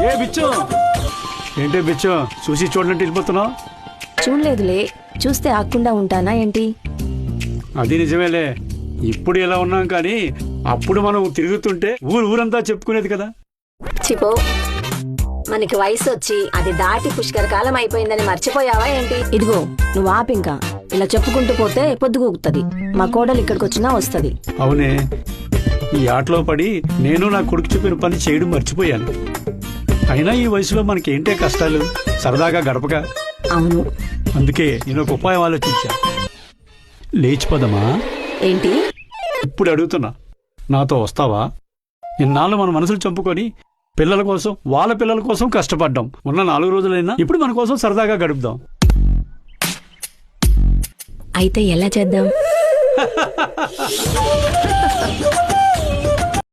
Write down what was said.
ఏ బిచ్చు, ఏంటి బిచ్చు చూసి చూడండి వెళ్ళిపోతున్నావు? చూడలేదులే, చూస్తే ఆకుండా ఉంటానా ఏంటి? అది నిజమేలే, ఇప్పుడు ఇలా ఉన్నాం కానీ అప్పుడు మనం తిరుగుతుంటే ఊరంతా చెప్పుకునేది కదా. చిపో, మనకి వయసు వచ్చి అది దాటి పుష్కర కాలం అయిపోయిందని మర్చిపోయావా ఏంటి? ఇదిగో నువ్వు ఆపింకా, ఇలా చెప్పుకుంటూ పోతే పొద్దుగూగుతుంది. మా కోడలు ఇక్కడికి వచ్చినా వస్తుంది. అవునే, ఈ ఆటలో పడి నేను నా కొడుకు చెప్పిన పని చేయడం మర్చిపోయాను. అయినా ఈ వయసులో మనకేంటే కష్టాలు, సరదాగా గడపక. అవును, అందుకే నేను ఒక ఉపాయం ఆలోచించా. లేచిపోదమా? ఏంటి ఇప్పుడు అడుగుతున్నా, నాతో వస్తావా? ఇన్నాళ్ళు మన మనసులు చంపుకొని పిల్లల కోసం, వాళ్ళ పిల్లల కోసం కష్టపడ్డాం. ఉన్న 4 రోజులైనా ఇప్పుడు మన కోసం సరదాగా గడుపుదాం. అయితే ఎలా చేద్దాం?